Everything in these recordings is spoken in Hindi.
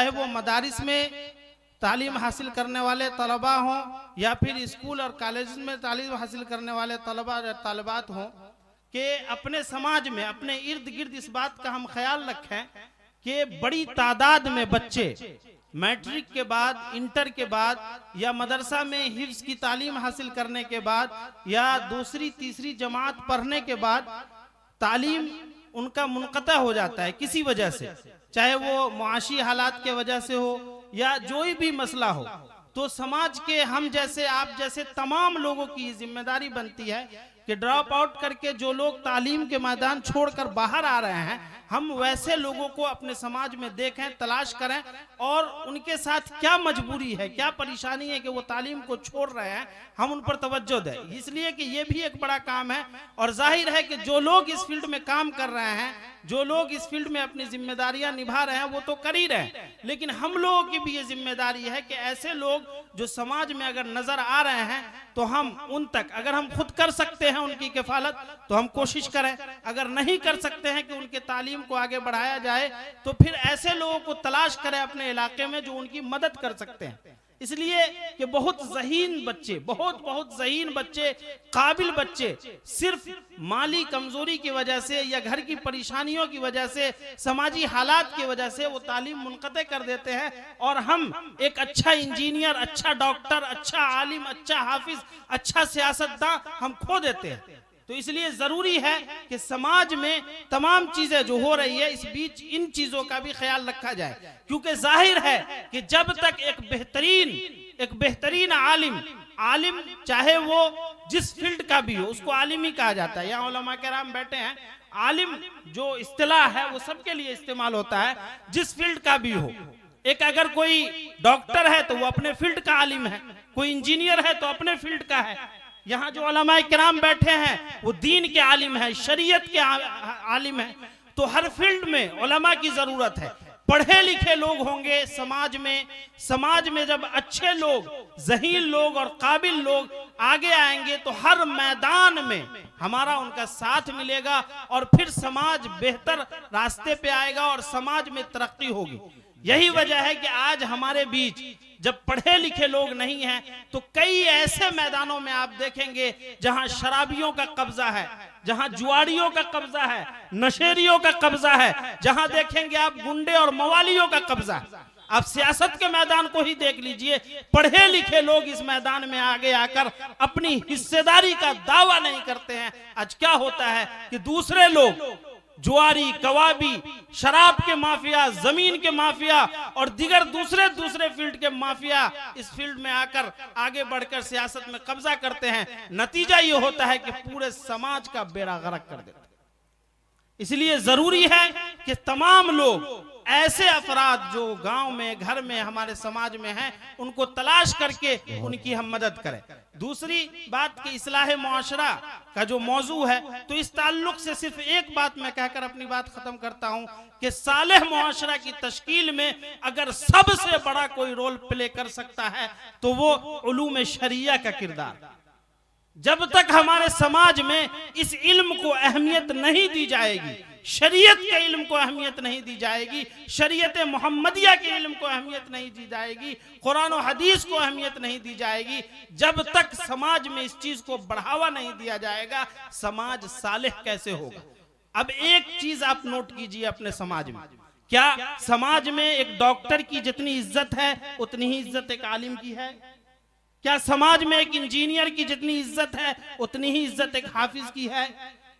चाहे वो मदारिस में तालीम हासिल करने वाले तलबा हों या फिर स्कूल और कॉलेज में तालीम हासिल करने वाले तलबा और तालिबात हों, कि अपने समाज में अपने इर्द गिर्द इस बात का हम ख्याल रखें कि बड़ी तादाद में बच्चे मैट्रिक के बाद, इंटर के बाद या मदरसा में हिफ्ज की तालीम हासिल करने के बाद या दूसरी तीसरी जमात पढ़ने के बाद तालीम उनका मुनक़ता हो जाता है किसी वजह से, चाहे वो मुआशी हालात के वजह से हो या जो भी मसला हो। तो समाज के हम जैसे, आप जैसे तमाम लोगों की जिम्मेदारी बनती है कि ड्रॉप आउट करके जो लोग तालीम के मैदान छोड़कर बाहर आ रहे हैं, हम वैसे लोगों को अपने समाज में देखें, तलाश करें और उनके साथ क्या मजबूरी है, क्या परेशानी है कि वो तालीम को छोड़ रहे हैं, हम उन पर तवज्जो दें। इसलिए कि ये भी एक बड़ा काम है और जाहिर है कि जो लोग इस फील्ड में काम कर रहे हैं, जो लोग इस फील्ड में अपनी जिम्मेदारियां निभा रहे हैं, वो तो कर ही रहे हैं, लेकिन हम लोगों की भी ये जिम्मेदारी है कि ऐसे लोग जो समाज में अगर नजर आ रहे हैं तो हम उन तक, अगर हम खुद कर सकते हैं उनकी किफालत तो हम कोशिश करें, अगर नहीं कर सकते हैं कि उनके तालीम को आगे बढ़ाया जाए तो फिर ऐसे लोगों को तलाश करें अपने इलाके में जो उनकी मदद कर सकते हैं। इसलिए कि बहुत ज़हीन बच्चे, बहुत ज़हीन बच्चे, काबिल बच्चे सिर्फ माली कमजोरी की वजह से या घर की परेशानियों की वजह से, समाजी हालात की वजह से वो तालीम मुनक़ते कर देते हैं और हम एक अच्छा इंजीनियर, अच्छा डॉक्टर, अच्छा आलिम, अच्छा हाफिज, अच्छा सियासतदान हम खो देते हैं। तो इसलिए जरूरी है कि समाज में तमाम चीजें जो हो रही है, इस बीच इन चीजों का भी ख्याल रखा जाए, क्योंकि जाहिर है कि जब तक एक बेहतरीन आलिम चाहे वो जिस फील्ड का भी हो, उसको आलिम ही कहा जाता है। यहाँ उलमा किराम बैठे हैं, आलिम जो इस्तिलाह है वो सबके लिए इस्तेमाल होता है, जिस फील्ड का भी हो। एक अगर कोई डॉक्टर है तो वो अपने फील्ड का आलिम है, कोई इंजीनियर है तो अपने फील्ड का है। यहाँ जो उलमा किराम बैठे हैं वो दीन के आलिम है, शरीयत के आलिम है। तो हर फील्ड में उलमा की जरूरत है। पढ़े लिखे लोग होंगे समाज में जब अच्छे लोग, ज़हीन लोग और काबिल लोग आगे आएंगे तो हर मैदान में हमारा उनका साथ मिलेगा और फिर समाज बेहतर रास्ते पे आएगा और समाज में तरक्की होगी। यही वजह है कि आज हमारे बीच जब पढ़े लिखे लोग नहीं हैं तो कई ऐसे मैदानों में आप देखेंगे जहां शराबियों का कब्जा है, जहां जुआड़ियों का कब्जा है, नशेरियों का कब्जा है, जहां देखेंगे आप गुंडे और मवालियों का कब्जा है। आप सियासत के मैदान को ही देख लीजिए, पढ़े लिखे लोग इस मैदान में आगे आकर अपनी हिस्सेदारी का दावा नहीं करते हैं। आज क्या होता है कि दूसरे लोग जुआरी, कवाबी, शराब के माफिया, जमीन के माफिया और दिगर दूसरे फील्ड के माफिया इस फील्ड में आकर आगे बढ़कर सियासत में कब्जा करते हैं। नतीजा ये होता है कि पूरे समाज का बेड़ा गर्क कर देते हैं। इसलिए जरूरी है कि तमाम लोग, ऐसे अफराद जो गांव में, घर में, हमारे समाज में हैं, उनको तलाश करके उनकी हम मदद करें। दूसरी बात कि इस्लाह मुआशरा का जो मौजू है, तो इस ताल्लुक से सिर्फ एक बात मैं कहकर अपनी बात खत्म करता हूं कि सालेह मुआशरा की तश्कील में अगर सबसे बड़ा कोई रोल प्ले कर सकता है तो वो उलूम शरिया का किरदार। जब तक हमारे समाज में इस इल्म को अहमियत नहीं दी जाएगी, शरीयत के इल्म को अहमियत नहीं दी जाएगी, शरीयत मोहम्मदिया के इल्म को अहमियत नहीं दी जाएगी, कुरान और हदीस को अहमियत नहीं दी जाएगी, जब तक समाज में इस चीज को बढ़ावा नहीं दिया जाएगा, समाज सालेह कैसे होगा। अब एक चीज आप नोट कीजिए अपने समाज में, क्या समाज में एक डॉक्टर की जितनी इज्जत है उतनी ही इज्जत एक आलिम की है? क्या समाज में एक इंजीनियर की जितनी इज्जत है उतनी ही इज्जत एक हाफिज की है?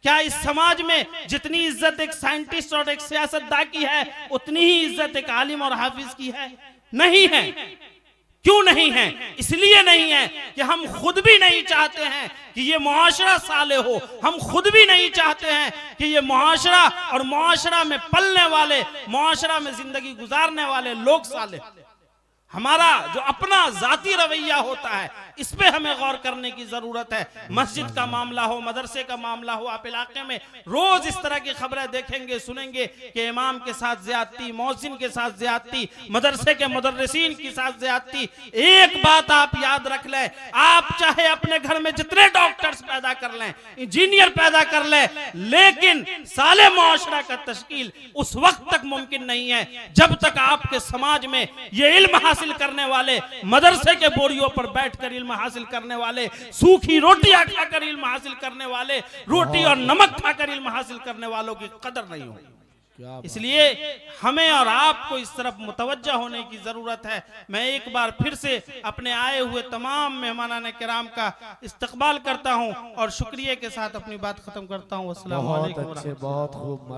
क्या इस समाज में जितनी इज्जत एक साइंटिस्ट और एक सियासतदान की है उतनी ही इज्जत एक आलिम और हाफिज की है? नहीं है। क्यों नहीं है? इसलिए नहीं है कि हम खुद भी नहीं चाहते हैं कि ये मुआशरा साले हो, हम खुद भी नहीं चाहते हैं कि ये मुआशरा और मुआशरा में पलने वाले, मुआशरा में जिंदगी गुजारने वाले लोग साले। हमारा जो अपना जाती रवैया होता है इस पे हमें गौर करने की जरूरत है। मस्जिद का मामला हो, मदरसे का मामला हो, आप इलाके में रोज इस तरह की खबरें देखेंगे सुनेंगे कि इमाम के साथ ज्यादती, मौजिन के साथ ज्यादती, मदरसे के मुदर्रिसीन के साथ ज्यादती। एक बात आप याद रख लें, आप चाहे अपने घर में जितने डॉक्टर्स पैदा कर लें, इंजीनियर पैदा कर लें, लेकिन साले मुआशरा का तश्कील उस वक्त तक मुमकिन नहीं है जब तक आपके समाज में ये इल्म हासिल करने वाले, मदरसे के बोरियों पर बैठकर इल्म हासिल करने वाले, सूखी रोटियां खाकर इल्म हासिल करने वाले, रोटी और नमक खाकर इल्म हासिल करने वालों की कदर नहीं होगी। इसलिए हमें और आपको इस तरफ मुतवज्जा होने की जरूरत है। मैं एक बार फिर से अपने आए हुए तमाम मेहमानान किराम का इस्तकबाल करता हूं और शुक्रिया के साथ अपनी बात खत्म करता हूं। अस्सलाम वालेकुम। बहुत खूब।